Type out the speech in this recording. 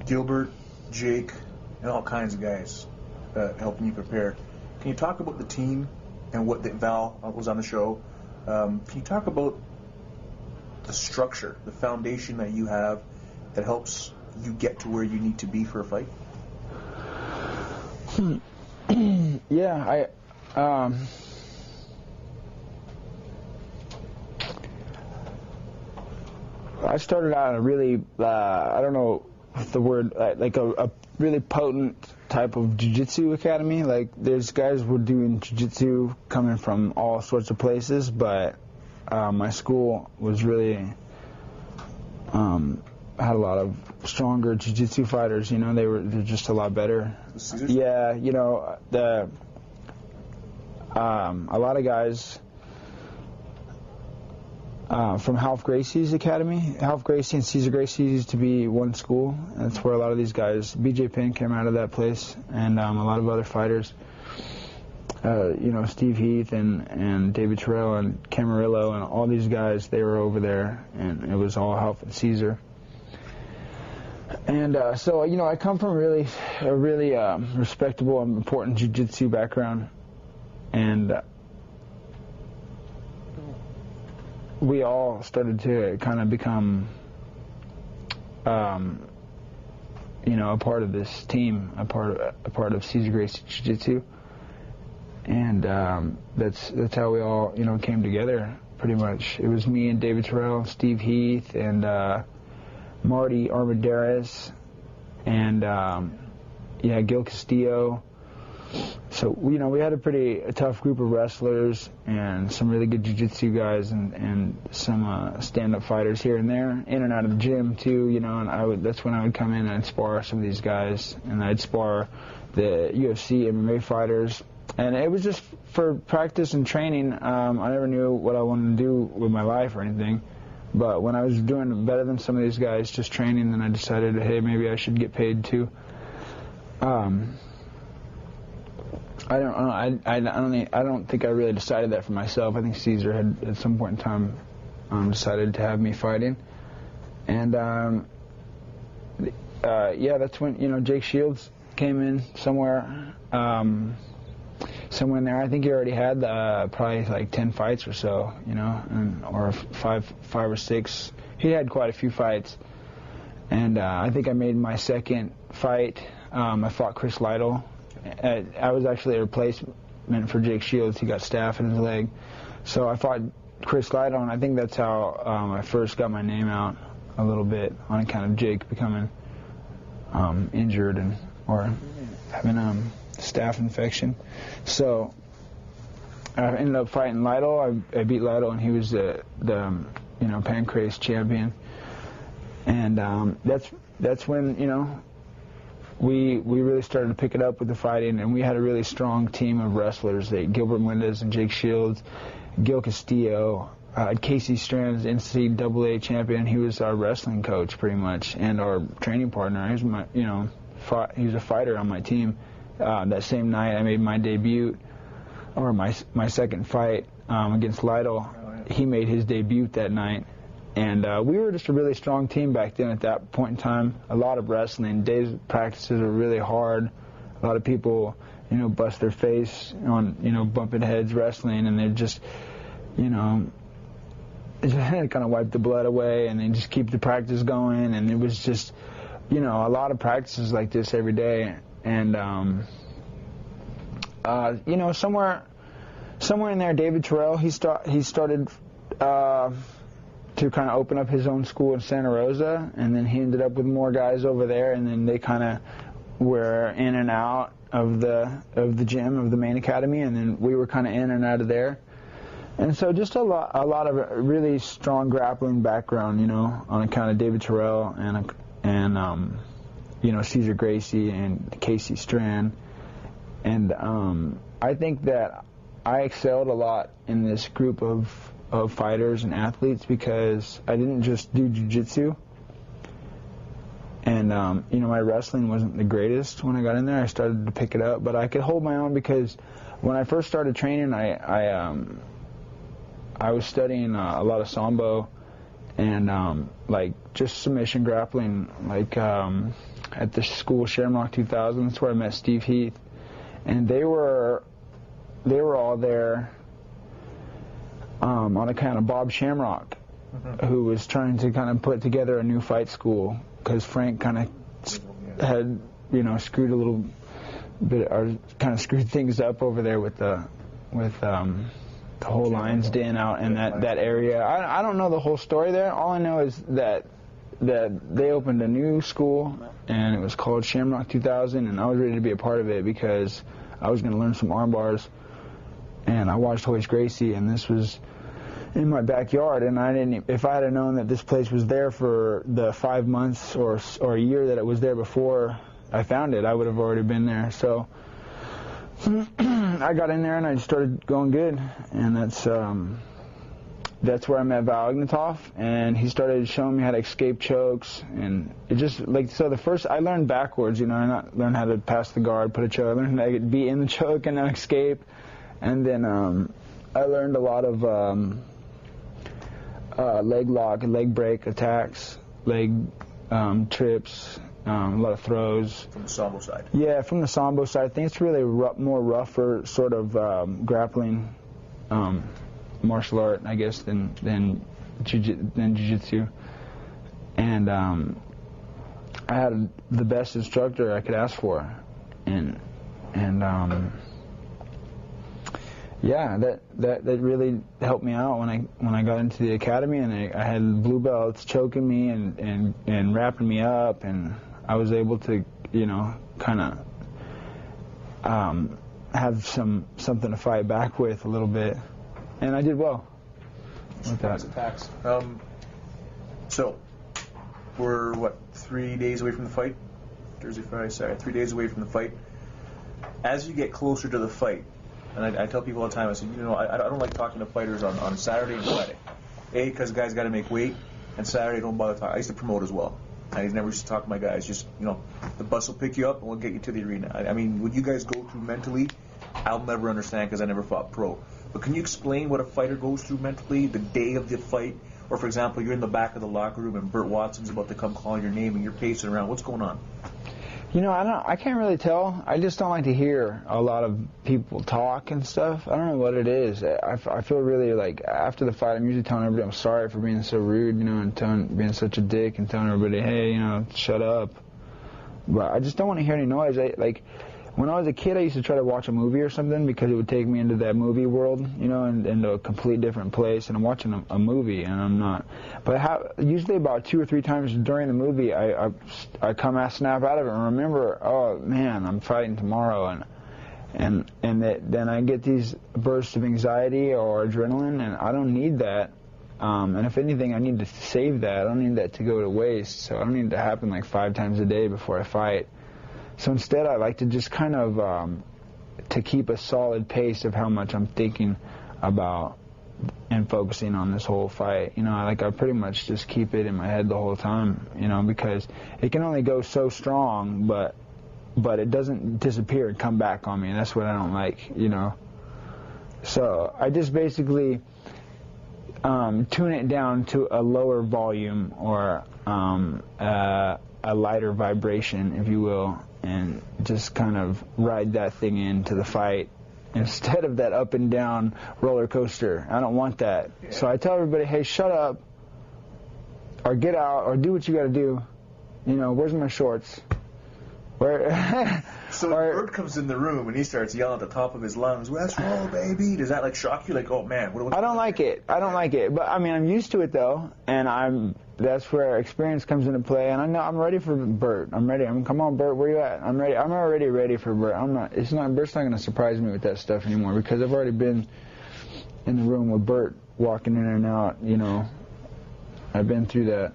Gilbert, Jake, and all kinds of guys helping you prepare. Can you talk about the team and what Val was on the show? Can you talk about the structure, the foundation that you have that helps you get to where you need to be for a fight? Yeah, I started out in a really, I don't know the word, like a really potent type of jiu-jitsu academy. Like, there's guys who were doing jiu-jitsu coming from all sorts of places, but my school was really, had a lot of stronger jiu-jitsu fighters. You know, they're just a lot better. Yeah, you know, a lot of guys from Half Gracie's academy. Half Gracie and Cesar Gracie used to be one school. That's where a lot of these guys, BJ Penn came out of that place, and a lot of other fighters. You know, Steve Heath and David Terrell and Camarillo and all these guys, they were over there, and it was all Half and Cesar. And so, you know, I come from a really respectable and important jiu-jitsu background, and we all started to kind of become, you know, a part of this team, a part of Cesar Gracie Jiu-Jitsu, and that's how we all, you know, came together. Pretty much, it was me and David Terrell, Steve Heath, and Marty Armendariz, and yeah, Gil Castillo. So, you know, we had a tough group of wrestlers and some really good jiu-jitsu guys and some stand-up fighters here and there, in and out of the gym too, you know, and that's when I would come in and I'd spar some of these guys, and I'd spar the UFC MMA fighters. And it was just for practice and training. I never knew what I wanted to do with my life or anything. But when I was doing better than some of these guys, just training, then I decided, hey, maybe I should get paid too. I don't know. I don't think I really decided that for myself. I think Cesar had at some point in time decided to have me fighting, and yeah, that's when, you know, Jake Shields came in somewhere in there. I think he already had probably like 10 fights or so, you know, or five or six. He had quite a few fights, and I think I made my second fight. I fought Chris Lytle. I was actually a replacement for Jake Shields. He got staph in his leg, so I fought Chris Lytle, and I think that's how I first got my name out a little bit, on account of Jake becoming injured or having staph infection. So I ended up fighting Lytle. I beat Lytle, and he was the you know, Pancrase champion. And that's when, you know, we really started to pick it up with the fighting, and we had a really strong team of wrestlers. Gilbert Melendez and Jake Shields, Gil Castillo, Casey Strand's NCAA champion. He was our wrestling coach pretty much, and our training partner. He was my, you know, he was a fighter on my team. That same night, I made my debut, or my second fight against Lytle. He made his debut that night. And we were just a really strong team back then at that point in time. A lot of wrestling. Days of practices were really hard. A lot of people, you know, bust their face on, you know, bumping heads wrestling, and they're just, you know, kind of wipe the blood away, and they just keep the practice going. And it was just, you know, a lot of practices like this every day. And, you know, somewhere in there, David Terrell, he started to kind of open up his own school in Santa Rosa, and then he ended up with more guys over there, and then they kind of were in and out of the gym, of the main academy, and then we were kind of in and out of there. And so just a lot of really strong grappling background, you know, on account of David Terrell and you know, Cesar Gracie and Casey Strand. And I think that I excelled a lot in this group of fighters and athletes because I didn't just do jiu-jitsu. And, you know, my wrestling wasn't the greatest when I got in there. I started to pick it up, but I could hold my own because when I first started training, I was studying a lot of Sambo and, like, just submission grappling, like at the school Shamrock 2000. That's where I met Steve Heath, and they were all there on account of Bob Shamrock, who was trying to kind of put together a new fight school because Frank kind of had, screwed a little bit, or kind of screwed things up over there with the whole Lions Den out in that area. I don't know the whole story there. All I know is that they opened a new school, and it was called Shamrock 2000, and I was ready to be a part of it because I was going to learn some arm bars, and I watched Hoist Gracie, and this was in my backyard, and if I had known that this place was there for the 5 months or a year that it was there before I found it, I would have already been there. So I got in there and I started going good, and that's where I met Val Ignatoff, and he started showing me how to escape chokes, and it just the first I learned backwards, I learned how to pass the guard, put a choke, I learned how to be in the choke and then escape, and then I learned a lot of leg lock, leg break attacks, leg trips, a lot of throws. From the Sambo side? Yeah, from the Sambo side. I think it's really more rougher sort of grappling martial art, I guess, than jiu-jitsu. And I had the best instructor I could ask for. And yeah, that really helped me out when I got into the academy, and I had blue belts choking me and wrapping me up, and I was able to, kind of have something to fight back with a little bit, and I did well with that. Attacks. So we're 3 days away from the fight? Thursday, Friday, Saturday. 3 days away from the fight. As you get closer to the fight, and I tell people all the time, I say, I don't like talking to fighters on Saturday and Friday. A, because guys got to make weight, and Saturday don't bother talking. I used to promote as well. I never used to talk to my guys. Just, the bus will pick you up and we'll get you to the arena. I mean, what you guys go through mentally, I'll never understand because I never fought pro. But can you explain what a fighter goes through mentally the day of the fight? Or, for example, you're in the back of the locker room and Burt Watson's about to come calling your name and you're pacing around. What's going on? I can't really tell. I just don't like to hear a lot of people talk and stuff. I don't know what it is. I feel really like after the fight, I'm usually telling everybody I'm sorry for being so rude, and being such a dick, and telling everybody, hey, shut up. But I just don't want to hear any noise. When I was a kid, I used to try to watch a movie or something because it would take me into that movie world, and into a complete different place. And I'm watching a movie, and I'm not. But usually about 2 or 3 times during the movie, I snap out of it and remember, oh man, I'm fighting tomorrow, and then I get these bursts of anxiety or adrenaline, and I don't need that. And if anything, I need to save that. I don't need that to go to waste. So I don't need it to happen 5 times a day before I fight. So instead, I like to just kind of to keep a solid pace of how much I'm thinking about and focusing on this whole fight. I pretty much just keep it in my head the whole time, because it can only go so strong, but it doesn't disappear and come back on me, and that's what I don't like, So I just basically tune it down to a lower volume or a lighter vibration, if you will, and just kind of ride that thing into the fight instead of that up and down roller coaster. I don't want that. Yeah. So I tell everybody, hey, shut up, or get out, or do what you got to do. Where's my shorts? So when Bert comes in the room and he starts yelling at the top of his lungs, "Let's roll, baby!" Does that shock you? Oh man, what I don't like it. I don't like it. But I mean, I'm used to it though, and that's where experience comes into play. And I know I'm ready for Bert. I'm ready. Come on, Bert, where you at? I'm ready. I'm already ready for Bert. Bert's not going to surprise me with that stuff anymore because I've already been in the room with Bert, walking in and out. I've been through that.